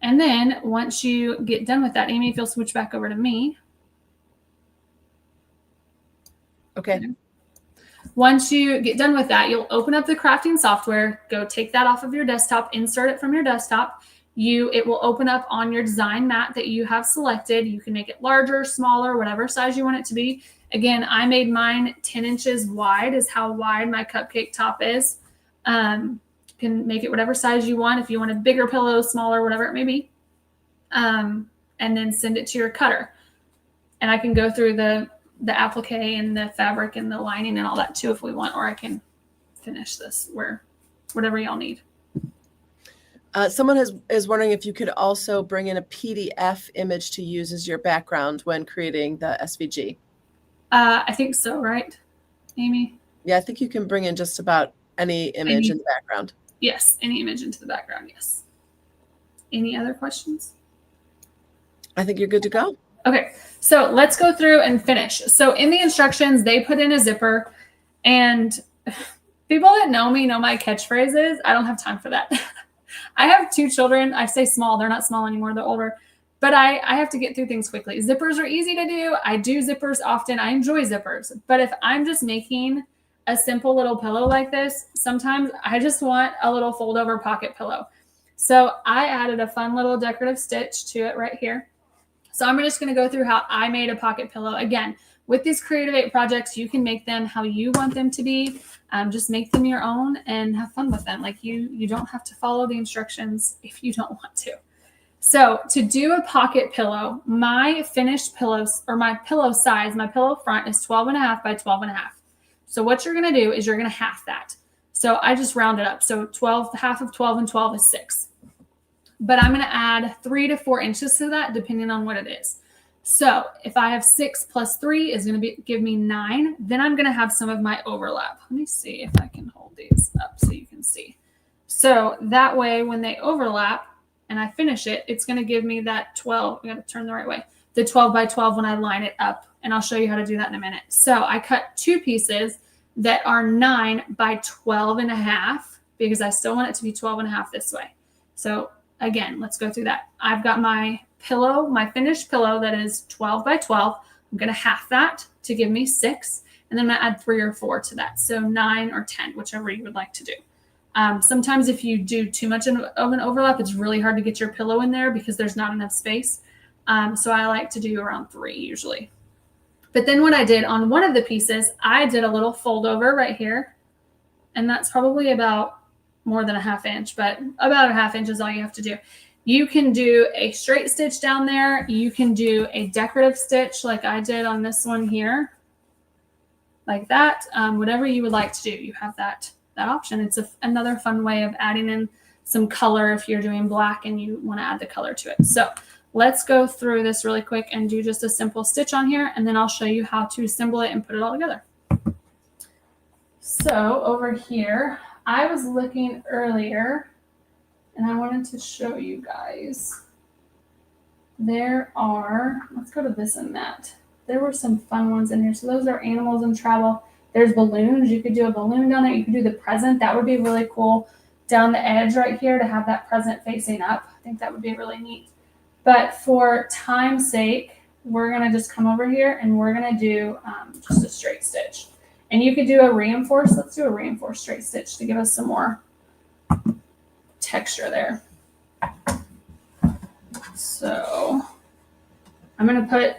And then once you get done with that, Amy, if you'll switch back over to me. Okay. Once you get done with that, you'll open up the crafting software, go take that off of your desktop, insert it from your desktop. It will open up on your design mat that you have selected. You can make it larger, smaller, whatever size you want it to be. Again, I made mine 10 inches wide is how wide my cupcake top is. You can make it whatever size you want. If you want a bigger pillow, smaller, whatever it may be. And then send it to your cutter. And I can go through the applique and the fabric and the lining and all that too if we want, or I can finish this whatever y'all need. Someone is wondering if you could also bring in a PDF image to use as your background when creating the SVG. I think so, right, Amy? Yeah, I think you can bring in just about any image in the background. Yes, any image into the background, yes. Any other questions? I think you're good to go. Okay, so let's go through and finish. So in the instructions, they put in a zipper, and people that know me know my catchphrases. I don't have time for that. I have 2 children. I say small. They're not small anymore. They're older. But I have to get through things quickly. Zippers are easy to do. I do zippers often. I enjoy zippers. But if I'm just making a simple little pillow like this, sometimes I just want a little fold over pocket pillow. So I added a fun little decorative stitch to it right here. So I'm just going to go through how I made a pocket pillow. Again, with these CREATIVATE projects, you can make them how you want them to be. Just make them your own and have fun with them. Like you don't have to follow the instructions if you don't want to. So to do a pocket pillow, my finished pillows, or my pillow size, my pillow front is 12.5 by 12.5. So what you're going to do is you're going to half that. So I just round it up. So 12, half of 12 and 12 is 6. But I'm going to add 3 to 4 inches to that, depending on what it is. So if I have 6 plus 3 is going to give me 9. Then I'm going to have some of my overlap. Let me see if I can hold these up so you can see. So that way, when they overlap and I finish it, it's going to give me that 12. I got to turn the right way. The 12 by 12 when I line it up. And I'll show you how to do that in a minute. So I cut 2 pieces that are 9 by 12.5 because I still want it to be 12.5 this way. So again, let's go through that. I've got my pillow, my finished pillow that is 12 by 12. I'm going to half that to give me 6. And then I'm going to add 3 or 4 to that. So 9 or 10, whichever you would like to do. Sometimes if you do too much of an overlap, it's really hard to get your pillow in there because there's not enough space. So I like to do around 3 usually. But then what I did on one of the pieces, I did a little fold over right here. And that's probably about more than a 1/2 inch, but about a 1/2 inch is all you have to do. You can do a straight stitch down there. You can do a decorative stitch like I did on this one here. Like that. Whatever you would like to do, you have that option. It's another fun way of adding in some color if you're doing black and you want to add the color to it. So let's go through this really quick and do just a simple stitch on here, and then I'll show you how to assemble it and put it all together. So over here, I was looking earlier and I wanted to show you guys. Let's go to this and that. There were some fun ones in here. So those are animals in travel. There's balloons. You could do a balloon down there. You could do the present. That would be really cool down the edge right here to have that present facing up. I think that would be really neat. But for time's sake, we're going to just come over here and we're going to do just a straight stitch. And you could do a reinforced. Let's do a reinforced straight stitch to give us some more texture there. So I'm going to put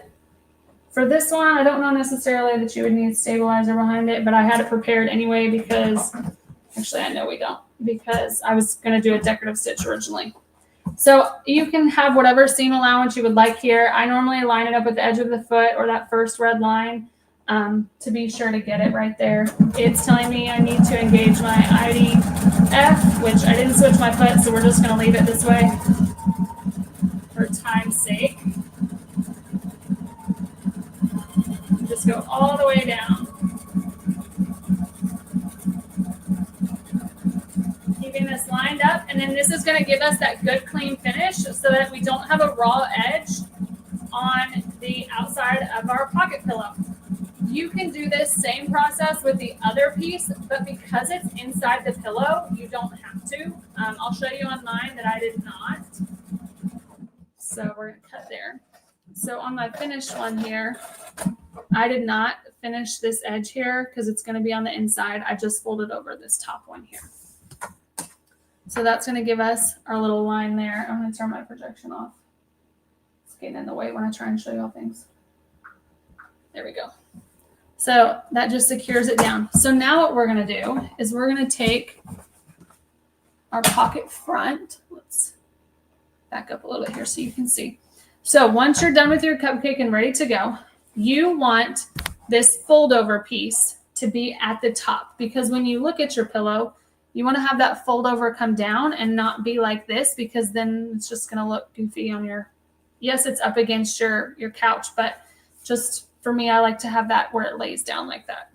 For this one, I don't know necessarily that you would need stabilizer behind it, but I had it prepared anyway because, actually I know we don't, because I was going to do a decorative stitch originally. So you can have whatever seam allowance you would like here. I normally line it up with the edge of the foot or that first red line to be sure to get it right there. It's telling me I need to engage my IDF, which I didn't switch my foot, so we're just going to leave it this way for time's sake. Just go all the way down. Keeping this lined up, and then this is going to give us that good clean finish so that we don't have a raw edge on the outside of our pocket pillow. You can do this same process with the other piece, but because it's inside the pillow, you don't have to. I'll show you on mine that I did not. So we're going to cut there. So on my finished one here, I did not finish this edge here because it's going to be on the inside. I just folded over this top one here. So that's going to give us our little line there. I'm going to turn my projection off. It's getting in the way when I try and show you all things. There we go. So that just secures it down. So now what we're going to do is we're going to take our pocket front. Let's back up a little bit here so you can see. So once you're done with your cupcake and ready to go, you want this fold over piece to be at the top, because when you look at your pillow, you want to have that fold over come down and not be like this, because then it's just going to look goofy on your, yes, it's up against your couch, but just for me, I like to have that where it lays down like that.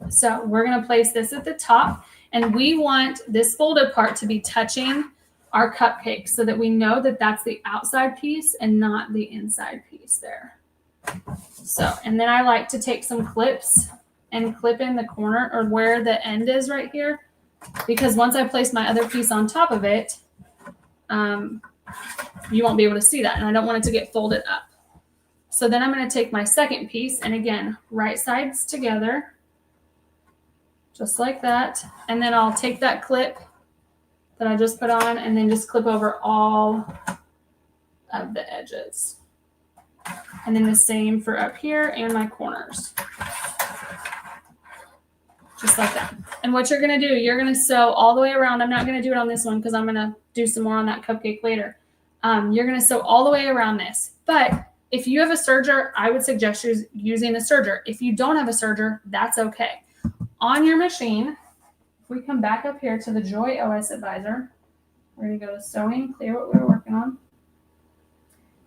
So we're going to place this at the top, and we want this folded part to be touching our cupcake so that we know that that's the outside piece and not the inside piece there. So, and then I like to take some clips and clip in the corner or where the end is right here, because once I place my other piece on top of it, you won't be able to see that, and I don't want it to get folded up. So then I'm going to take my second piece, and again, right sides together, just like that. And then I'll take that clip that I just put on and then just clip over all of the edges. And then the same for up here and my corners. Just like that. And what you're going to do, you're going to sew all the way around. I'm not going to do it on this one because I'm going to do some more on that cupcake later. You're going to sew all the way around this. But if you have a serger, I would suggest using a serger. If you don't have a serger, that's okay. On your machine, if we come back up here to the Joy OS Advisor, we're going to go to Sewing, clear what we were working on.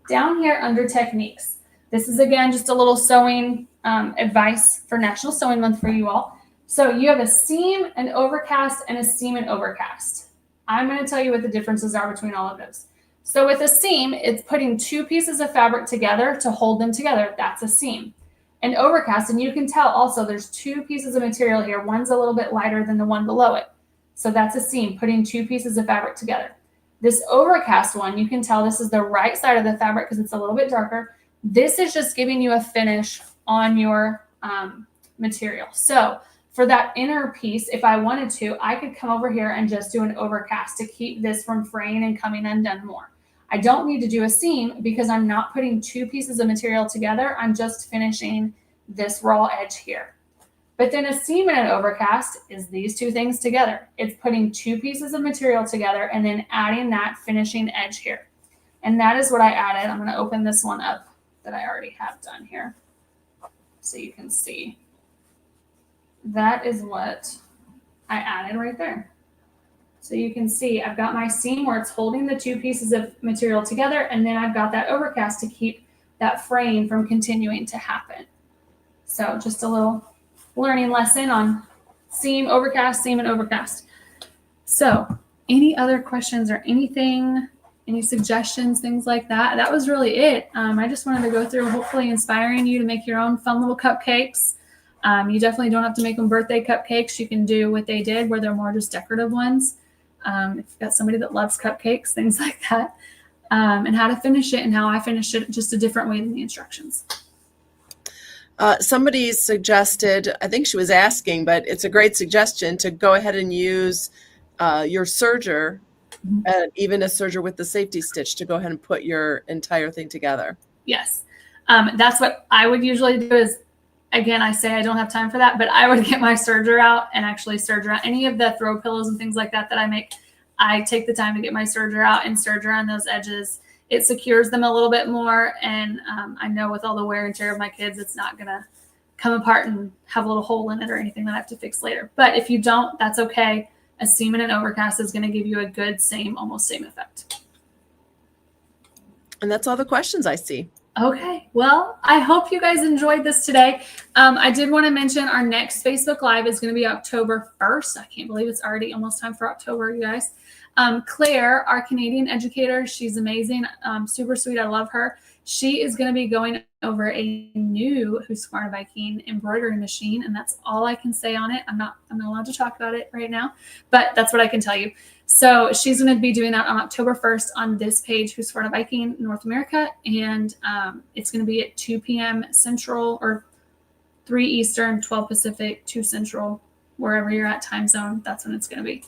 Down here under Techniques, this is again just a little sewing advice for National Sewing Month for you all. So you have a seam, an overcast, and a seam and overcast. I'm going to tell you what the differences are between all of those. So with a seam, it's putting two pieces of fabric together to hold them together. That's a seam. An overcast, and you can tell also there's two pieces of material here. One's a little bit lighter than the one below it. So that's a seam, putting two pieces of fabric together. This overcast one, you can tell this is the right side of the fabric because it's a little bit darker. This is just giving you a finish on your material. So for that inner piece, if I wanted to, I could come over here and just do an overcast to keep this from fraying and coming undone more. I don't need to do a seam because I'm not putting two pieces of material together. I'm just finishing this raw edge here. But then a seam and an overcast is these two things together. It's putting two pieces of material together and then adding that finishing edge here. And that is what I added. I'm going to open this one up that I already have done here so you can see. That is what I added right there. So you can see I've got my seam where it's holding the two pieces of material together, and then I've got that overcast to keep that fraying from continuing to happen. So just a little learning lesson on seam, overcast, seam, and overcast. So any other questions or anything, any suggestions, things like that? That was really it. I just wanted to go through hopefully inspiring you to make your own fun little cupcakes. You definitely don't have to make them birthday cupcakes. You can do what they did where they're more just decorative ones. If you've got somebody that loves cupcakes, things like that, and how to finish it and how I finished it just a different way than the instructions. Somebody suggested, I think she was asking, but it's a great suggestion to go ahead and use your serger, and even a serger with the safety stitch to go ahead and put your entire thing together. Yes. That's what I would usually do is, again, I say I don't have time for that, but I would get my serger out and actually serger around any of the throw pillows and things like that I make. I take the time to get my serger out and serger around those edges. It secures them a little bit more. And I know with all the wear and tear of my kids, it's not going to come apart and have a little hole in it or anything that I have to fix later. But if you don't, that's okay. A seam and an overcast is going to give you a good almost same effect. And that's all the questions I see. Okay, well, I hope you guys enjoyed this today. I did want to mention our next Facebook Live is going to be October 1st. I can't believe it's already almost time for October, you guys. Claire, our Canadian educator, she's amazing, super sweet. I love her. She is going to be going over a new Husqvarna Viking embroidery machine, and that's all I can say on it. I'm not allowed to talk about it right now, but that's what I can tell you. So she's going to be doing that on October 1st on this page, Husqvarna Viking North America, and it's going to be at 2 p.m. Central or 3 Eastern, 12 Pacific, 2 Central, wherever you're at time zone. That's when it's going to be.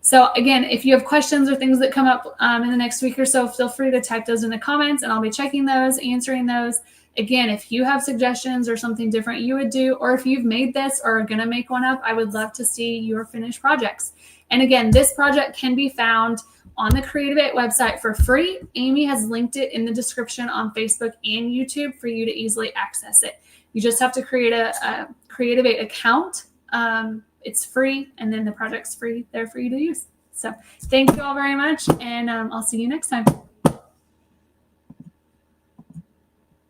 So again, if you have questions or things that come up in the next week or so, feel free to type those in the comments and I'll be checking those, answering those. Again, if you have suggestions or something different you would do, or if you've made this or are going to make one up, I would love to see your finished projects. And again, this project can be found on the CREATIVATE website for free. Amy has linked it in the description on Facebook and YouTube for you to easily access it. You just have to create a CREATIVATE account. It's free, and then the project's free there for you to use. So thank you all very much, and I'll see you next time.